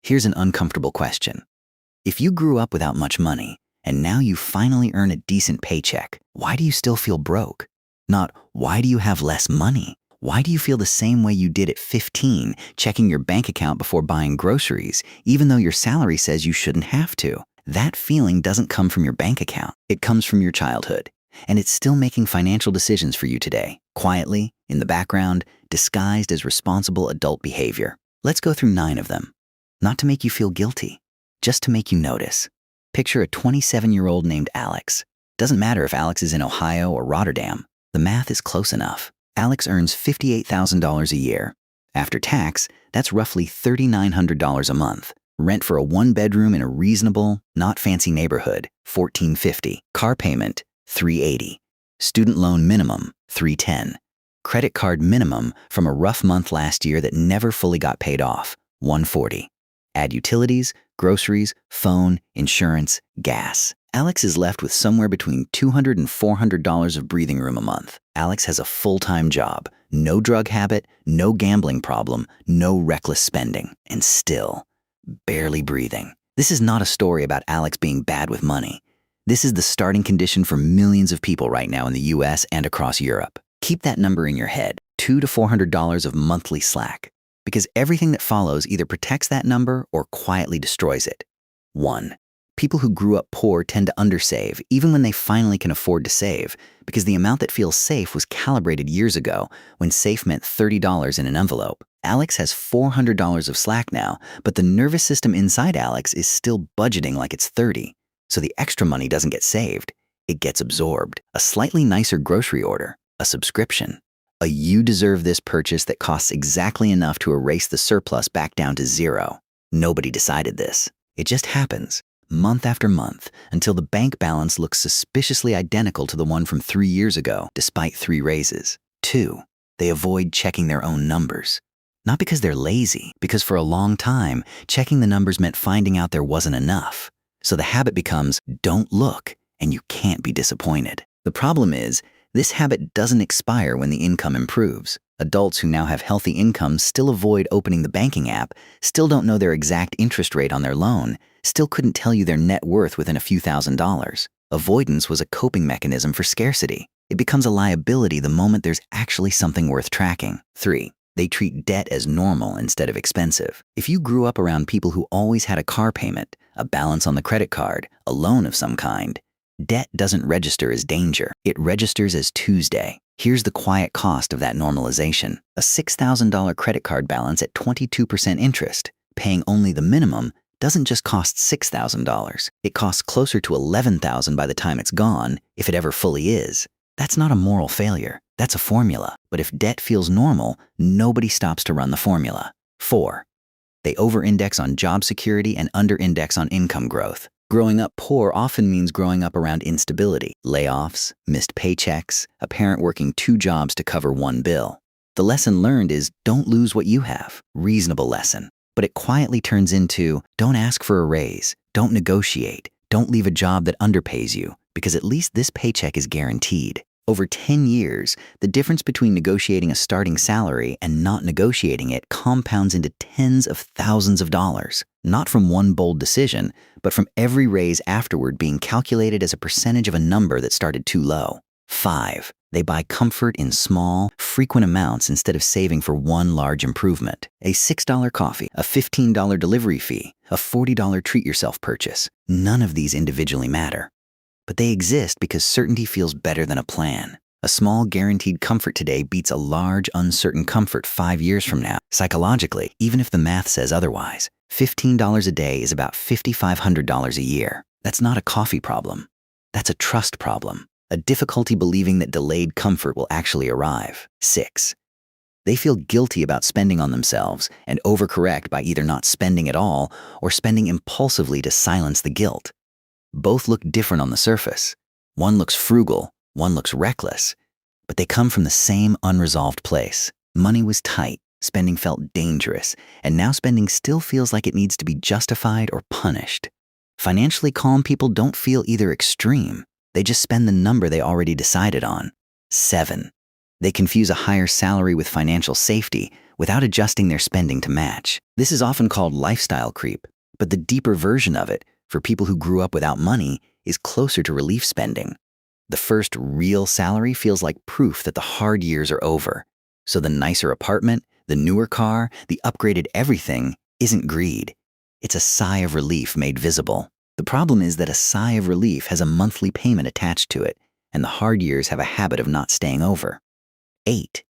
Here's an uncomfortable question. If you grew up without much money, and now you finally earn a decent paycheck, why do you still feel broke? Not, why do you have less money? Why do you feel the same way you did at 15, checking your bank account before buying groceries, even though your salary says you shouldn't have to? That feeling doesn't come from your bank account. It comes from your childhood. And it's still making financial decisions for you today, quietly, in the background, disguised as responsible adult behavior. Let's go through 9 of them. Not to make you feel guilty, just to make you notice. Picture a 27-year-old named Alex. Doesn't matter if Alex is in Ohio or Rotterdam. The math is close enough. Alex earns $58,000 a year. After tax, that's roughly $3,900 a month. Rent for a 1-bedroom in a reasonable, not fancy neighborhood, $1,450. Car payment, $380. Student loan minimum, $310. Credit card minimum from a rough month last year that never fully got paid off, $140. Add utilities, groceries, phone, insurance, gas. Alex is left with somewhere between $200 and $400 of breathing room a month. Alex has a full-time job, no drug habit, no gambling problem, no reckless spending, and still barely breathing. This is not a story about Alex being bad with money. This is the starting condition for millions of people right now in the US and across Europe. Keep that number in your head, $200 to $400 of monthly slack, because everything that follows either protects that number or quietly destroys it. 1. People who grew up poor tend to undersave, even when they finally can afford to save, because the amount that feels safe was calibrated years ago when safe meant $30 in an envelope. Alex has $400 of slack now, but the nervous system inside Alex is still budgeting like it's $30, so the extra money doesn't get saved. It gets absorbed. A slightly nicer grocery order, a subscription, a you deserve this purchase that costs exactly enough to erase the surplus back down to 0. Nobody decided this. It just happens, month after month, until the bank balance looks suspiciously identical to the one from 3 years ago, despite 3 raises. 2. They avoid checking their own numbers. Not because they're lazy, because for a long time, checking the numbers meant finding out there wasn't enough. So the habit becomes, don't look, and you can't be disappointed. The problem is, this habit doesn't expire when the income improves. Adults who now have healthy incomes still avoid opening the banking app, still don't know their exact interest rate on their loan, still couldn't tell you their net worth within a few $1,000s. Avoidance was a coping mechanism for scarcity. It becomes a liability the moment there's actually something worth tracking. 3. They treat debt as normal instead of expensive. If you grew up around people who always had a car payment, a balance on the credit card, a loan of some kind, debt doesn't register as danger. It registers as Tuesday. Here's the quiet cost of that normalization. A $6,000 credit card balance at 22% interest, paying only the minimum, doesn't just cost $6,000. It costs closer to $11,000 by the time it's gone, if it ever fully is. That's not a moral failure. That's a formula. But if debt feels normal, nobody stops to run the formula. 4. They over-index on job security and under-index on income growth. Growing up poor often means growing up around instability, layoffs, missed paychecks, a parent working 2 jobs to cover 1 bill. The lesson learned is don't lose what you have. Reasonable lesson. But it quietly turns into don't ask for a raise, don't negotiate, don't leave a job that underpays you, because at least this paycheck is guaranteed. Over 10 years, the difference between negotiating a starting salary and not negotiating it compounds into tens of thousands of dollars, not from one bold decision, but from every raise afterward being calculated as a percentage of a number that started too low. 5. They buy comfort in small, frequent amounts instead of saving for one large improvement. A $6 coffee, a $15 delivery fee, a $40 treat-yourself purchase. None of these individually matter. But they exist because certainty feels better than a plan. A small guaranteed comfort today beats a large uncertain comfort 5 years from now. Psychologically, even if the math says otherwise, $15 a day is about $5,500 a year. That's not a coffee problem. That's a trust problem. A difficulty believing that delayed comfort will actually arrive. 6. They feel guilty about spending on themselves and overcorrect by either not spending at all or spending impulsively to silence the guilt. Both look different on the surface. One looks frugal, one looks reckless, but they come from the same unresolved place. Money was tight, spending felt dangerous, and now spending still feels like it needs to be justified or punished. Financially calm people don't feel either extreme. They just spend the number they already decided on. 7. They confuse a higher salary with financial safety, without adjusting their spending to match. This is often called lifestyle creep, but the deeper version of it, for people who grew up without money, is closer to relief spending. The first real salary feels like proof that the hard years are over. So the nicer apartment, the newer car, the upgraded everything isn't greed. It's a sigh of relief made visible. The problem is that a sigh of relief has a monthly payment attached to it, and the hard years have a habit of not staying over. 8.